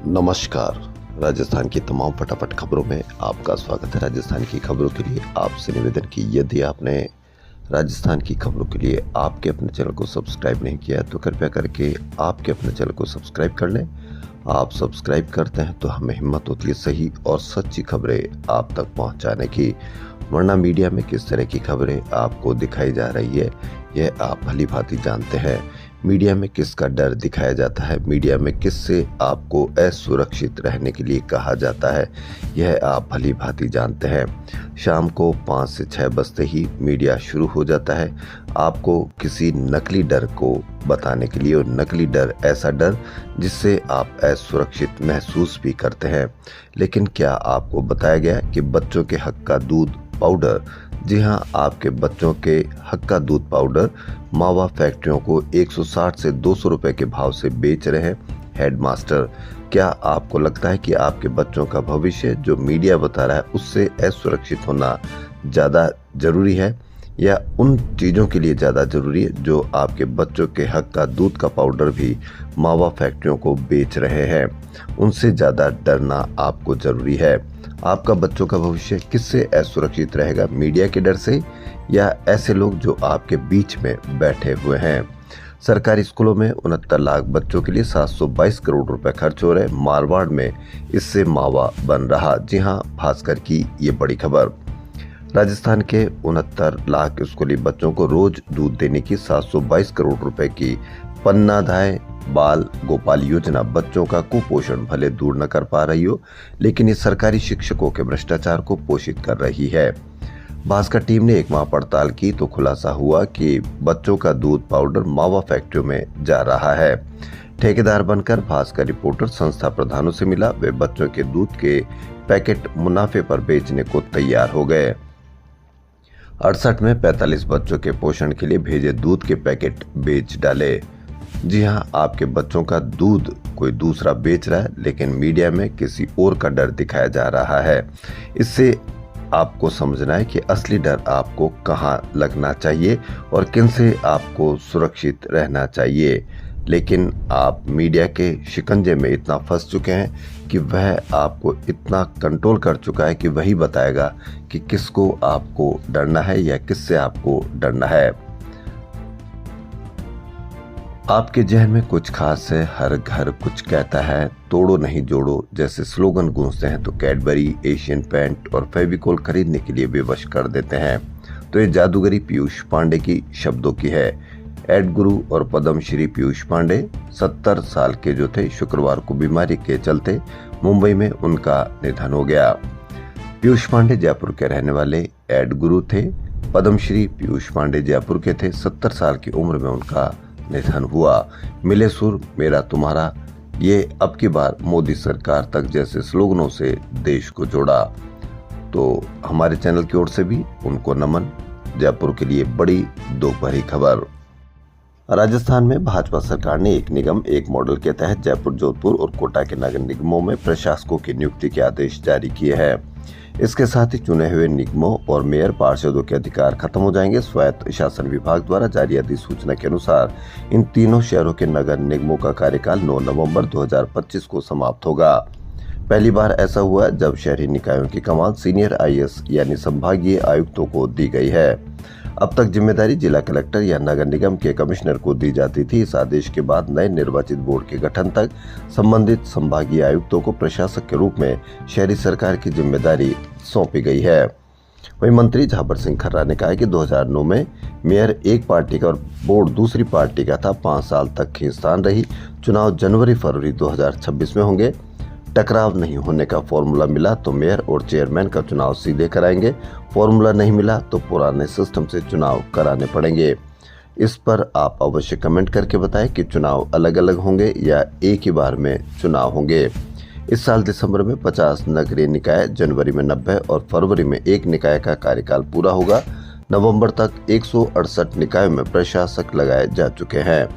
नमस्कार। राजस्थान की तमाम फटाफट खबरों में आपका स्वागत है। राजस्थान की खबरों के लिए आपसे निवेदन कि यदि आपने राजस्थान की खबरों के लिए आपके अपने चैनल को सब्सक्राइब नहीं किया है तो कृपया करके आपके अपने चैनल को सब्सक्राइब कर लें। आप सब्सक्राइब करते हैं तो हमें हिम्मत होती है सही और सच्ची खबरें आप तक पहुंचाने की, वरना मीडिया में किस तरह की खबरें आपको दिखाई जा रही है यह आप भली भांति जानते हैं। मीडिया में किसका डर दिखाया जाता है, मीडिया में किससे आपको असुरक्षित रहने के लिए कहा जाता है, यह आप भली भांति जानते हैं। शाम को 5 से 6 बजते ही मीडिया शुरू हो जाता है आपको किसी नकली डर को बताने के लिए, और नकली डर ऐसा डर जिससे आप असुरक्षित महसूस भी करते हैं। लेकिन क्या आपको बताया गया कि बच्चों के हक का दूध पाउडर, जी हां, आपके बच्चों के हक का दूध पाउडर मावा फैक्ट्रियों को 160 से 200 रुपए के भाव से बेच रहे हैं हेडमास्टर। क्या आपको लगता है कि आपके बच्चों का भविष्य जो मीडिया बता रहा है उससे असुरक्षित होना ज़्यादा जरूरी है, या उन चीज़ों के लिए ज़्यादा ज़रूरी है जो आपके बच्चों के हक का दूध का पाउडर भी मावा फैक्ट्रियों को बेच रहे हैं? उनसे ज़्यादा डरना आपको ज़रूरी है। आपका बच्चों का भविष्य किससे असुरक्षित रहेगा, मीडिया के डर से या ऐसे लोग जो आपके बीच में बैठे हुए हैं? सरकारी स्कूलों में 69 लाख बच्चों के लिए 722 करोड़ रुपए खर्च हो रहे। मारवाड़ में इससे मावा बन रहा। जी हां, भास्कर की ये बड़ी खबर। राजस्थान के 69 लाख स्कूली बच्चों को रोज दूध देने की 722 करोड़ रुपए की पन्नाधाय बाल गोपाल योजना बच्चों का कुपोषण भले दूर न कर पा रही हो, लेकिन ये सरकारी शिक्षकों के भ्रष्टाचार को पोषित कर रही है। भास्कर टीम ने एक माह पड़ताल की तो खुलासा हुआ कि बच्चों का दूध पाउडर मावा फैक्ट्रियों में जा रहा है। ठेकेदार बनकर भास्कर रिपोर्टर संस्था प्रधानों से मिला, वे बच्चों के दूध के पैकेट मुनाफे पर बेचने को तैयार हो गए। 68 में 45 बच्चों के पोषण के लिए भेजे दूध के पैकेट बेच डाले। जी हां, आपके बच्चों का दूध कोई दूसरा बेच रहा है, लेकिन मीडिया में किसी और का डर दिखाया जा रहा है। इससे आपको समझना है कि असली डर आपको कहां लगना चाहिए और किनसे आपको सुरक्षित रहना चाहिए। लेकिन आप मीडिया के शिकंजे में इतना फंस चुके हैं कि वह आपको इतना कंट्रोल कर चुका है कि वही बताएगा कि किसको आपको डरना है या किससे आपको डरना है। आपके जहन में कुछ खास है, हर घर कुछ कहता है, तोड़ो नहीं जोड़ो जैसे स्लोगन गूंजते हैं तो कैडबरी, एशियन पेंट और फेविकोल खरीदने के लिए बेवश कर देते हैं। तो ये जादूगरी पीयूष पांडे की शब्दों की है। एड गुरु और पद्मश्री पीयूष पांडे 70 साल के जो थे, शुक्रवार को बीमारी के चलते मुंबई में उनका निधन हो गया। पीयूष पांडे जयपुर के रहने वाले एड गुरु थे। पद्मश्री पीयूष पांडे जयपुर के थे। 70 साल की उम्र में उनका निधन हुआ। मिले सुर मेरा तुम्हारा, ये अब की बार मोदी सरकार तक जैसे स्लोगनों से देश को जोड़ा। तो हमारे चैनल की ओर से भी उनको नमन। जयपुर के लिए बड़ी दोपहरी खबर। राजस्थान में भाजपा सरकार ने एक निगम एक मॉडल के तहत जयपुर, जोधपुर और कोटा के नगर निगमों में प्रशासकों की नियुक्ति के आदेश जारी किए हैं। इसके साथ ही चुने हुए निगमों और मेयर पार्षदों के अधिकार खत्म हो जाएंगे। स्वायत्त शासन विभाग द्वारा जारी अधिसूचना के अनुसार इन तीनों शहरों के नगर निगमों का कार्यकाल 9 नवंबर 2025 को समाप्त होगा। पहली बार ऐसा हुआ जब शहरी निकायों की कमान सीनियर IAS यानी संभागीय आयुक्तों को दी गई है। अब तक जिम्मेदारी जिला कलेक्टर या नगर निगम के कमिश्नर को दी जाती थी। इस आदेश के बाद नए निर्वाचित बोर्ड के गठन तक संबंधित संभागीय आयुक्तों को प्रशासक के रूप में शहरी सरकार की जिम्मेदारी सौंपी गई है। वहीं मंत्री झाबर सिंह खर्रा ने कहा कि 2009 में मेयर एक पार्टी का और बोर्ड दूसरी पार्टी का था। 5 साल तक खींचतान रही। चुनाव जनवरी-फरवरी 2026 में होंगे। टकराव नहीं होने का फॉर्मूला मिला तो मेयर और चेयरमैन का चुनाव सीधे कराएंगे। फॉर्मूला नहीं मिला तो पुराने सिस्टम से चुनाव कराने पड़ेंगे। इस पर आप अवश्य कमेंट करके बताएं कि चुनाव अलग अलग होंगे या एक ही बार में चुनाव होंगे। इस साल दिसंबर में 50 नगरीय निकाय, जनवरी में 90 और फरवरी में एक निकाय का कार्यकाल पूरा होगा। नवंबर तक 168 निकायों में प्रशासक लगाए जा चुके हैं।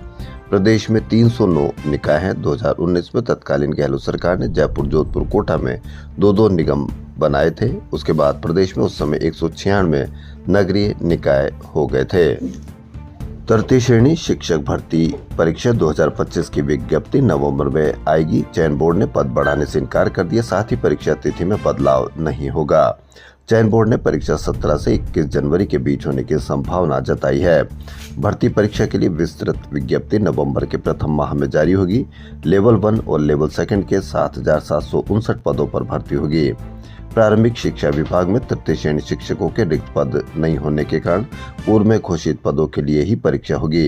प्रदेश में 309 निकाय हैं। 2019 में तत्कालीन गहलोत सरकार ने जयपुर, जोधपुर, कोटा में 2-2 निगम बनाए थे। उसके बाद प्रदेश में उस समय 196 नगरीय निकाय हो गए थे। तृतीय श्रेणी शिक्षक भर्ती परीक्षा 2025 की विज्ञप्ति नवंबर में आएगी। चयन बोर्ड ने पद बढ़ाने से इनकार कर दिया, साथ ही परीक्षा तिथि में बदलाव नहीं होगा। चयन बोर्ड ने परीक्षा 17 से 21 जनवरी के बीच होने की संभावना जताई है। भर्ती परीक्षा के लिए विस्तृत विज्ञप्ति नवंबर के प्रथम माह में जारी होगी। लेवल 1 और लेवल 2 के 7,759 पदों पर भर्ती होगी। प्रारंभिक शिक्षा विभाग में तृतीय श्रेणी शिक्षकों के रिक्त पद नहीं होने के कारण पूर्व में घोषित पदों के लिए ही परीक्षा होगी।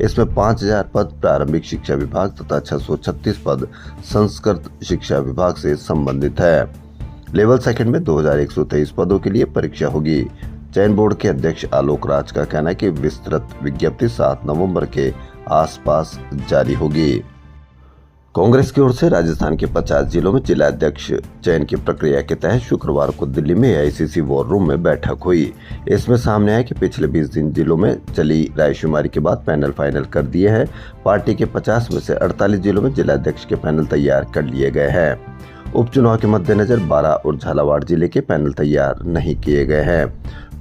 इसमें 5,000 पद प्रारंभिक शिक्षा विभाग तथा 636 पद संस्कृत शिक्षा विभाग से संबंधित है। लेवल 2 में 2,123 पदों के लिए परीक्षा होगी। चयन बोर्ड के अध्यक्ष आलोक राज का कहना है कि विस्तृत विज्ञप्ति 7 नवंबर के आसपास जारी होगी। कांग्रेस की ओर से राजस्थान के 50 जिलों में जिला अध्यक्ष चयन की प्रक्रिया के तहत शुक्रवार को दिल्ली में एआईसीसी वॉर रूम में बैठक हुई। इसमें सामने आया कि पिछले 20 दिन जिलों में चली रायशुमारी के बाद पैनल फाइनल कर दिए हैं। पार्टी के 50 में से 48 जिलों में जिला अध्यक्ष के पैनल तैयार कर लिए गए हैं। उपचुनाव के मद्देनजर 12 और झालावाड़ जिले के पैनल तैयार नहीं किए गए हैं।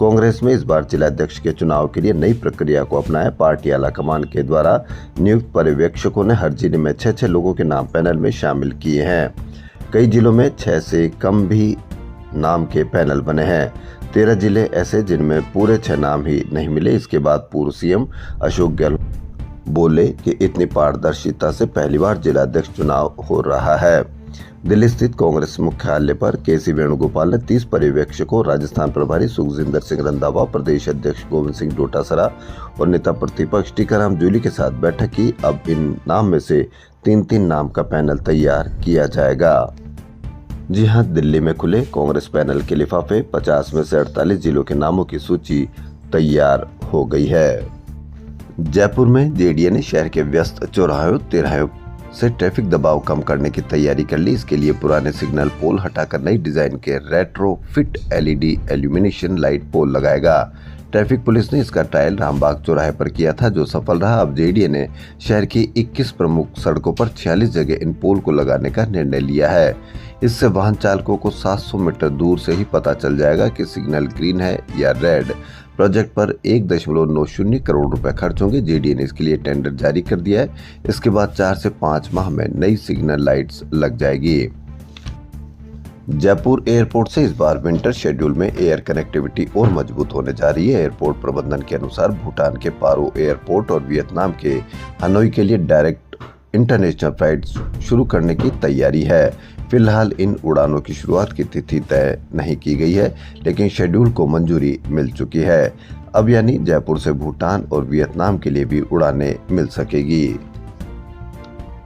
कांग्रेस में इस बार जिला अध्यक्ष के चुनाव के लिए नई प्रक्रिया को अपनाया। पार्टी आलाकमान के द्वारा नियुक्त पर्यवेक्षकों ने हर जिले में 6-6 लोगों के नाम पैनल में शामिल किए हैं। कई जिलों में 6 से कम भी नाम के पैनल बने हैं। 13 जिले ऐसे जिनमें पूरे 6 नाम ही नहीं मिले। इसके बाद पूर्व सीएम अशोक गहलोत बोले कि इतनी पारदर्शिता से पहली बार जिला अध्यक्ष चुनाव हो रहा है। दिल्ली स्थित कांग्रेस मुख्यालय पर केसी वेणुगोपाल ने 30 पर्यवेक्षकों, राजस्थान प्रभारी सुखजिंदर सिंह रंधावा, प्रदेश अध्यक्ष गोविंद सिंह डोटासरा और नेता प्रतिपक्ष टीकाराम जूली के साथ बैठक की। अब इन नाम में से 3-3 नाम का पैनल तैयार किया जाएगा। जी हां, दिल्ली में खुले कांग्रेस पैनल के लिफाफे। 50 में से 48 जिलों के नामों की सूची तैयार हो गई है। जयपुर में जेडीए ने शहर के व्यस्त चौराहों, तिराहों से ट्रैफिक दबाव कम करने की तैयारी कर ली। इसके लिए पुराने सिग्नल पोल हटाकर नई डिजाइन के retrofit LED illumination light pole लगाएगा। ट्रैफिक पुलिस ने इसका ट्रायल रामबाग चौराहे पर किया था, जो सफल रहा। अब जेडीए ने शहर की 21 प्रमुख सड़कों पर 46 जगह इन पोल को लगाने का निर्णय लिया है। इससे वाहन चालकों को 700 मीटर दूर से ही पता चल जाएगा कि सिग्नल ग्रीन है या रेड। प्रोजेक्ट पर 1.90 करोड़ रुपए खर्च होंगे। जेडीए ने इसके लिए टेंडर जारी कर दिया है। इसके बाद 4 से 5 माह में नई सिग्नल लाइट्स लग जाएगी। जयपुर एयरपोर्ट से इस बार विंटर शेड्यूल में एयर कनेक्टिविटी और मजबूत होने जा रही है। एयरपोर्ट प्रबंधन के अनुसार भूटान के पारो एयरपोर्ट और वियतनाम के हनोई के लिए डायरेक्ट इंटरनेशनल फ्लाइट शुरू करने की तैयारी है। फिलहाल इन उड़ानों की शुरुआत की तिथि तय नहीं की गई है, लेकिन शेड्यूल को मंजूरी मिल चुकी है। अब यानी जयपुर से भूटान और वियतनाम के लिए भी उड़ानें मिल सकेगी।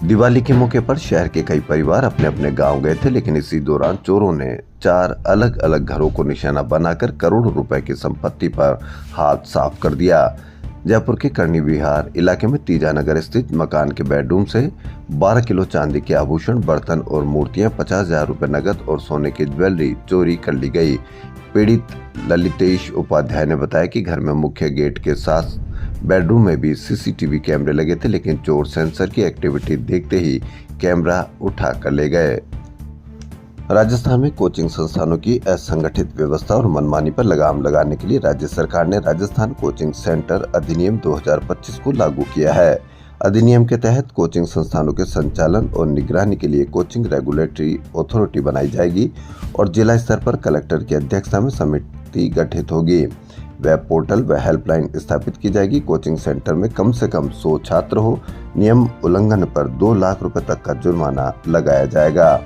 दिवाली के मौके पर शहर के कई परिवार अपने अपने गांव गए थे, लेकिन इसी दौरान चोरों ने 4 अलग अलग घरों को निशाना बनाकर करोड़ों रुपए की संपत्ति पर हाथ साफ कर दिया। जयपुर के करनी विहार इलाके में तीजा नगर स्थित मकान के बेडरूम से 12 किलो चांदी के आभूषण, बर्तन और मूर्तियां, 50,000 रुपए नकद और सोने की ज्वेलरी चोरी कर ली गई। पीड़ित ललितेश उपाध्याय ने बताया कि घर में मुख्य गेट के साथ बेडरूम में भी सीसीटीवी कैमरे लगे थे, लेकिन चोर सेंसर की एक्टिविटी देखते ही कैमरा उठा कर ले गए। राजस्थान में कोचिंग संस्थानों की असंगठित व्यवस्था और मनमानी पर लगाम लगाने के लिए राज्य सरकार ने राजस्थान कोचिंग सेंटर अधिनियम 2025 को लागू किया है। अधिनियम के तहत कोचिंग संस्थानों के संचालन और निगरानी के लिए कोचिंग रेगुलेटरी अथॉरिटी बनाई जाएगी और जिला स्तर पर कलेक्टर की अध्यक्षता में समिति गठित होगी। वेब पोर्टल व हेल्पलाइन स्थापित की जाएगी। कोचिंग सेंटर में कम से कम 100 छात्र हो। नियम उल्लंघन पर 2 लाख रुपए तक का जुर्माना लगाया जाएगा।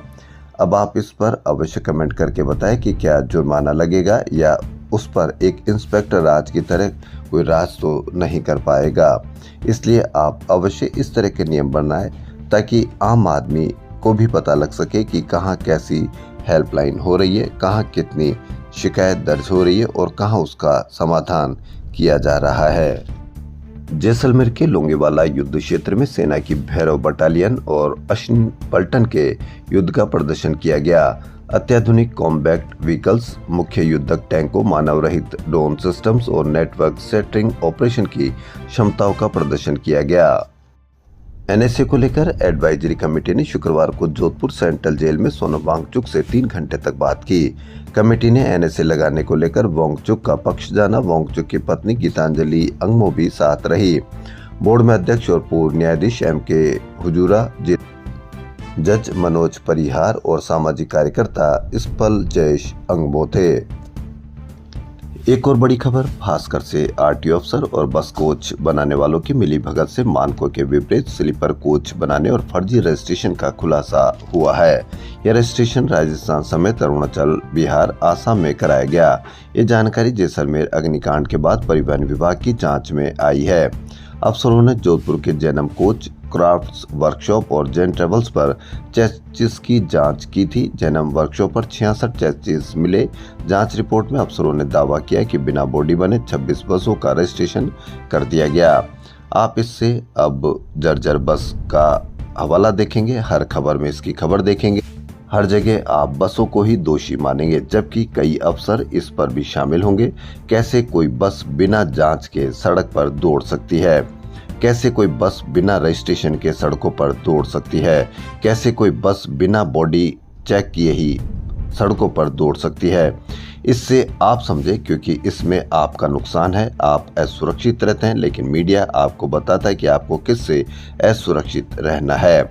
अब आप इस पर अवश्य कमेंट करके बताएं कि क्या जुर्माना लगेगा या उस पर एक इंस्पेक्टर राज की तरह कोई राज तो नहीं कर पाएगा। इसलिए आप अवश्य इस तरह के नियम बनाएं ताकि आम आदमी को भी पता लग सके कि कहाँ कैसी हेल्पलाइन हो रही है, कहाँ कितनी शिकायत दर्ज हो रही है और कहाँ उसका समाधान किया जा रहा है। जैसलमेर के लोंगेवाला युद्ध क्षेत्र में सेना की भैरव बटालियन और अश्विन पलटन के युद्ध का प्रदर्शन किया गया। अत्याधुनिक कॉम्बैक्ट व्हीकल्स, मुख्य युद्धक टैंकों, मानव रहित ड्रोन सिस्टम्स और नेटवर्क सेटरिंग ऑपरेशन की क्षमताओं का प्रदर्शन किया गया। एनएसए को लेकर एडवाइजरी कमेटी ने शुक्रवार को जोधपुर सेंट्रल जेल में सोनम वांगचुक से 3 घंटे तक बात की। कमेटी ने एनएसए लगाने को लेकर वांगचुक का पक्ष जाना। वांगचुक की पत्नी गीतांजलि अंगमो भी साथ रही। बोर्ड में अध्यक्ष और पूर्व न्यायाधीश एम.के. हुजूरा, जज मनोज परिहार और सामाजिक कार्यकर्ता इस्पल जयेश अंगमो थे। एक और बड़ी खबर भास्कर से। आरटीओ अफसर और बस कोच बनाने वालों की मिलीभगत से मानकों के विपरीत स्लीपर कोच बनाने और फर्जी रजिस्ट्रेशन का खुलासा हुआ है। यह रजिस्ट्रेशन राजस्थान समेत अरुणाचल, बिहार, आसाम में कराया गया। ये जानकारी जैसलमेर अग्निकांड के बाद परिवहन विभाग की जांच में आई है। अफसरों ने जोधपुर के जैनम कोच, क्राफ्ट्स वर्कशॉप और जैन ट्रेवल्स पर चेसिस की जांच की थी। जैनम वर्कशॉप पर 66 चेसिस मिले। जांच रिपोर्ट में अफसरों ने दावा किया कि बिना बॉडी बने 26 बसों का रजिस्ट्रेशन कर दिया गया। आप इससे अब जर्जर बस का हवाला देखेंगे, हर खबर में इसकी खबर देखेंगे। हर जगह आप बसों को ही दोषी मानेंगे, जबकि कई अफसर इस पर भी शामिल होंगे। कैसे कोई बस बिना जांच के सड़क पर दौड़ सकती है? कैसे कोई बस बिना रजिस्ट्रेशन के सड़कों पर दौड़ सकती है? कैसे कोई बस बिना बॉडी चेक किए ही सड़कों पर दौड़ सकती है? इससे आप समझे, क्योंकि इसमें आपका नुकसान है। आप असुरक्षित रहते हैं, लेकिन मीडिया आपको बताता है कि आपको किससे असुरक्षित रहना है।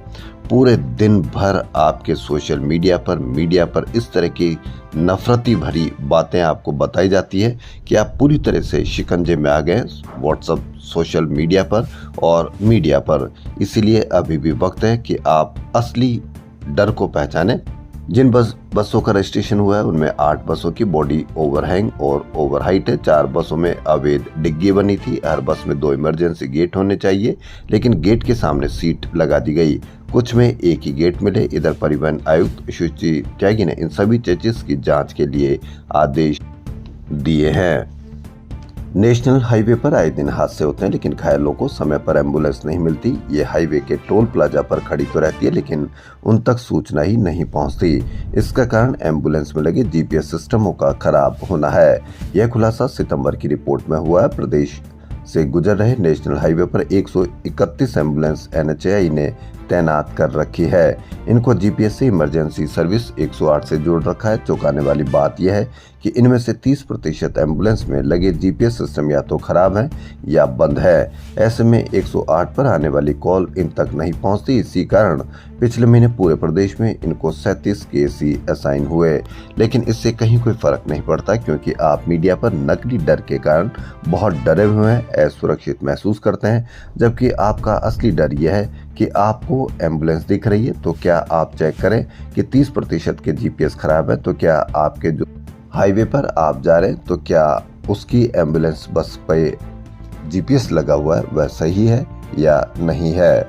पूरे दिन भर आपके सोशल मीडिया पर इस तरह की नफरती भरी बातें आपको बताई जाती है कि आप पूरी तरह से शिकंजे में आ गए व्हाट्सएप, सोशल मीडिया पर और मीडिया पर। इसीलिए अभी भी वक्त है कि आप असली डर को पहचानें। जिन बसों का रजिस्ट्रेशन हुआ है उनमें 8 बसों की बॉडी ओवरहैंग और ओवरहाइट है। 4 बसों में अवैध डिग्गी बनी थी। हर बस में 2 इमरजेंसी गेट होने चाहिए, लेकिन गेट के सामने सीट लगा दी गई। कुछ में एक ही गेट मिले। इधर परिवहन आयुक्त सुश्री त्यागी ने इन सभी चेसिस की जांच के लिए आदेश दिए हैं। नेशनल हाईवे पर आए दिन हादसे होते हैं, लेकिन घायलों को समय पर एम्बुलेंस नहीं मिलती। ये हाईवे के टोल प्लाजा पर खड़ी तो रहती है, लेकिन उन तक सूचना ही नहीं पहुंचती। इसका कारण एम्बुलेंस में लगे जीपीएस सिस्टमों का खराब होना है। यह खुलासा सितंबर की रिपोर्ट में हुआ है। प्रदेश से गुजर रहे नेशनल हाईवे पर 131 एम्बुलेंस एनएचएआई ने तैनात कर रखी है। इनको जीपीएस से इमरजेंसी सर्विस 108 से जोड़ रखा है। चौंकाने वाली बात यह है कि इनमें से 30% एम्बुलेंस में लगे जीपीएस सिस्टम या तो खराब है या बंद है। ऐसे में 108 पर आने वाली कॉल इन तक नहीं पहुंचती। इसी कारण पिछले महीने पूरे प्रदेश में इनको 37 केस ही असाइन हुए, लेकिन इससे कहीं कोई फर्क नहीं पड़ता, क्योंकि आप मीडिया पर नकली डर के कारण बहुत डरे हुए हैं, असुरक्षित महसूस करते हैं। जबकि आपका असली डर यह है कि आपको एम्बुलेंस दिख रही है, तो क्या आप चेक करें कि 30% के जीपीएस खराब है, तो क्या आपके जो हाईवे पर आप जा रहे हैं तो क्या उसकी एम्बुलेंस बस पे जीपीएस लगा हुआ है वह सही है या नहीं है।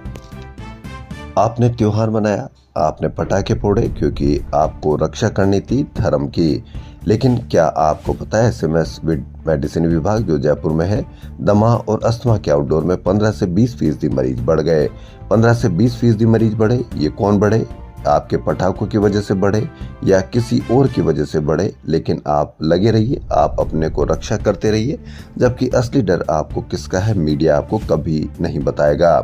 आपने त्योहार मनाया, आपने पटाखे फोड़े क्योंकि आपको रक्षा करनी थी धर्म की, लेकिन क्या आपको पता है एसएमएस मेडिसिन विभाग जो जयपुर में है, दमा और अस्थमा के आउटडोर में 15 से 20% मरीज बढ़ गए। 15 से 20% मरीज बढ़े। ये कौन बढ़े? आपके पटाखों की वजह से बढ़े या किसी और की वजह से बढ़े, लेकिन आप लगे रहिए, आप अपने को रक्षा करते रहिए। जबकि असली डर आपको किसका है, मीडिया आपको कभी नहीं बताएगा।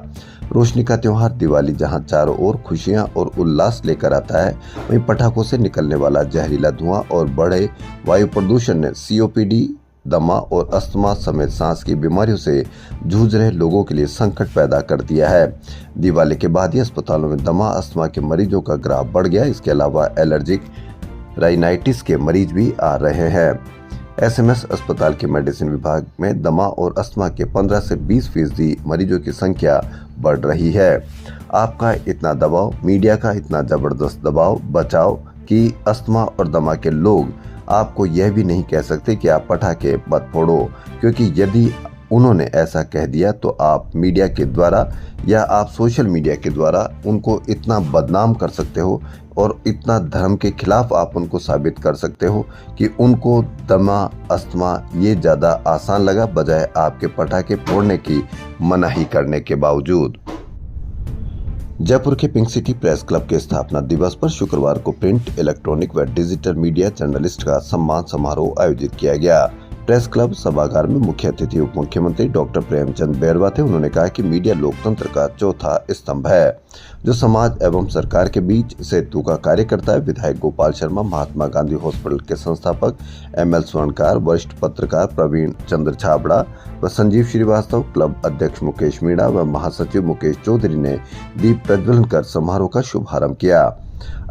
रोशनी का त्योहार दिवाली जहां चारों ओर खुशियां और उल्लास लेकर आता है, वहीं पटाखों से निकलने वाला जहरीला धुआं और बढ़े वायु प्रदूषण ने सीओपीडी, दमा और अस्थमा समेत सांस की बीमारियों से जूझ रहे लोगों के लिए संकट पैदा कर दिया है। दिवाली के बाद ही अस्पतालों में दमा, अस्थमा के मरीजों का ग्राफ बढ़ गया। इसके अलावा एलर्जिक राइनाइटिस के मरीज भी आ रहे हैं। एसएमएस अस्पताल के मेडिसिन विभाग में दमा और अस्थमा के 15 से 20% मरीजों की संख्या बढ़ रही है। आपका इतना दबाव, मीडिया का इतना जबरदस्त दबाव बचाओ कि अस्थमा और दमा के लोग आपको यह भी नहीं कह सकते कि आप पटाखे मत फोड़ो, क्योंकि यदि उन्होंने ऐसा कह दिया तो आप मीडिया के द्वारा या आप सोशल मीडिया के द्वारा उनको इतना बदनाम कर सकते हो और इतना धर्म के खिलाफ आप उनको साबित कर सकते हो कि उनको दमा, अस्थमा ये ज़्यादा आसान लगा बजाय आपके पटाखे फोड़ने की मनाही करने के बावजूद। जयपुर के पिंक सिटी प्रेस क्लब के स्थापना दिवस पर शुक्रवार को प्रिंट, इलेक्ट्रॉनिक व डिजिटल मीडिया जर्नलिस्ट का सम्मान समारोह आयोजित किया गया। प्रेस क्लब सभागार में मुख्य अतिथि उप मुख्यमंत्री डॉक्टर प्रेमचंद बैरवा थे। उन्होंने कहा कि मीडिया लोकतंत्र का चौथा स्तंभ है, जो समाज एवं सरकार के बीच सेतु का कार्य करता है। विधायक गोपाल शर्मा, महात्मा गांधी हॉस्पिटल के संस्थापक ML स्वर्णकार, वरिष्ठ पत्रकार प्रवीण चंद्र छाबड़ा व संजीव श्रीवास्तव, क्लब अध्यक्ष मुकेश मीणा व महासचिव मुकेश चौधरी ने दीप प्रज्वलन कर समारोह का शुभारंभ किया।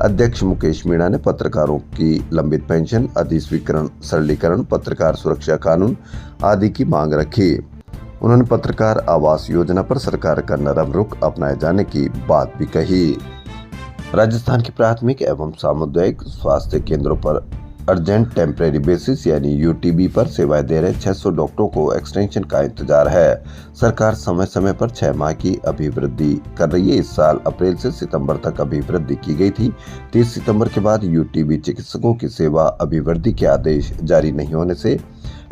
अध्यक्ष मुकेश मीणा ने पत्रकारों की लंबित पेंशन, अधिस्वीकरण सरलीकरण, पत्रकार सुरक्षा कानून आदि की मांग रखी। उन्होंने पत्रकार आवास योजना पर सरकार का नरम रुख अपनाए जाने की बात भी कही। राजस्थान के प्राथमिक एवं सामुदायिक स्वास्थ्य केंद्रों पर अर्जेंट टेम्परेरी बेसिस यानी UTB पर सेवाएं दे रहे 600 डॉक्टरों को एक्सटेंशन का इंतजार है। सरकार समय समय पर 6 माह की अभिवृद्धि कर रही है। इस साल अप्रैल से सितंबर तक अभिवृद्धि की गई थी। 30 सितंबर के बाद UTB चिकित्सकों की सेवा अभिवृद्धि के आदेश जारी नहीं होने से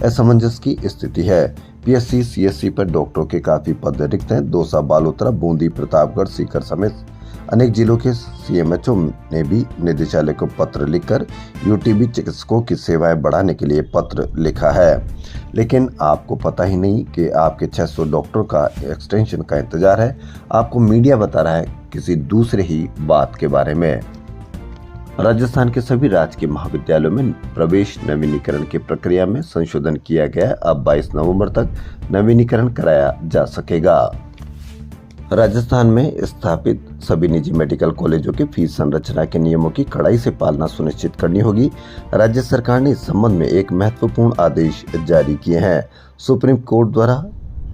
असमंजस की स्थिति है। PSC CSC पर डॉक्टरों के काफी पद रिक्त हैं। दौसा, बालोतरा, बूंदी, प्रतापगढ़, सीकर समेत अनेक जिलों के CMHO ने भी निदेशालय को पत्र लिखकर UTB चिकित्सकों की सेवाएं बढ़ाने के लिए पत्र लिखा है, लेकिन आपको पता ही नहीं कि आपके 600 डॉक्टरों का एक्सटेंशन का इंतजार है। आपको मीडिया बता रहा है किसी दूसरे ही बात के बारे में। राजस्थान के सभी राजकीय महाविद्यालयों में प्रवेश नवीनीकरण की प्रक्रिया में संशोधन किया गया। अब 22 नवंबर तक नवीनीकरण कराया जा सकेगा। राजस्थान में स्थापित सभी निजी मेडिकल कॉलेजों की फीस संरचना के नियमों की कड़ाई से पालना सुनिश्चित करनी होगी। राज्य सरकार ने इस संबंध में एक महत्वपूर्ण आदेश जारी किए हैं। सुप्रीम कोर्ट द्वारा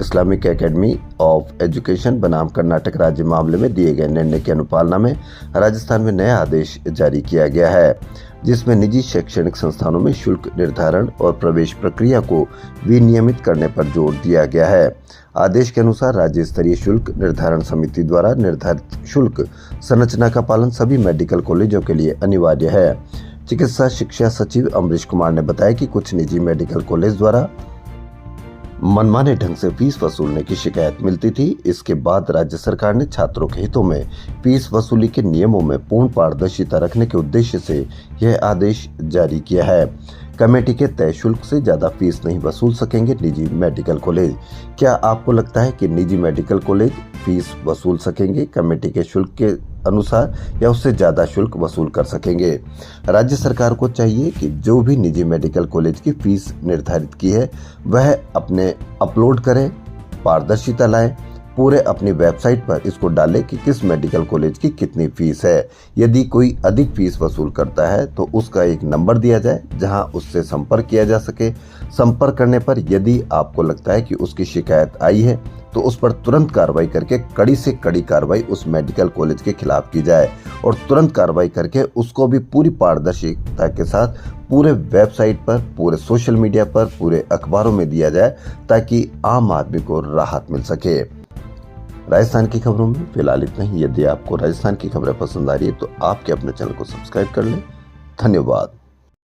इस्लामिक एकेडमी ऑफ एजुकेशन बनाम कर्नाटक राज्य मामले में दिए गए निर्णय की अनुपालना में राजस्थान में नया आदेश जारी किया गया है, जिसमें निजी शैक्षणिक संस्थानों में शुल्क निर्धारण और प्रवेश प्रक्रिया को विनियमित करने पर जोर दिया गया है। आदेश के अनुसार राज्य स्तरीय शुल्क निर्धारण समिति द्वारा निर्धारित शुल्क संरचना का पालन सभी मेडिकल कॉलेजों के लिए अनिवार्य है। चिकित्सा शिक्षा सचिव अमरीश कुमार ने बताया कि कुछ निजी मेडिकल कॉलेज द्वारा मनमाने ढंग से फीस वसूलने की शिकायत मिलती थी। इसके बाद राज्य सरकार ने छात्रों के हितों में फीस वसूली के नियमों में पूर्ण पारदर्शिता रखने के उद्देश्य से यह आदेश जारी किया है। कमेटी के तय शुल्क से ज्यादा फीस नहीं वसूल सकेंगे निजी मेडिकल कॉलेज। क्या आपको लगता है कि निजी मेडिकल कॉलेज फीस वसूल सकेंगे कमेटी के शुल्क के अनुसार या उससे ज्यादा शुल्क वसूल कर सकेंगे? राज्य सरकार को चाहिए कि जो भी निजी मेडिकल कॉलेज की फीस निर्धारित की है वह अपने अपलोड करें, पारदर्शिता लाएं, पूरे अपनी वेबसाइट पर इसको डालें कि किस मेडिकल कॉलेज की कितनी फीस है। यदि कोई अधिक फीस वसूल करता है तो उसका एक नंबर दिया जाए जहां उससे संपर्क किया जा सके। संपर्क करने पर यदि आपको लगता है कि उसकी शिकायत आई है तो उस पर तुरंत कार्रवाई करके कड़ी से कड़ी कार्रवाई उस मेडिकल कॉलेज के खिलाफ की जाए और तुरंत कार्रवाई करके उसको भी पूरी पारदर्शिता के साथ पूरे वेबसाइट पर, पूरे सोशल मीडिया पर, पूरे अखबारों में दिया जाए ताकि आम आदमी को राहत मिल सके। राजस्थान की खबरों में फिलहाल इतना ही। यदि आपको राजस्थान की खबरें पसंद आ रही है तो आपके अपने चैनल को सब्सक्राइब कर लें। धन्यवाद।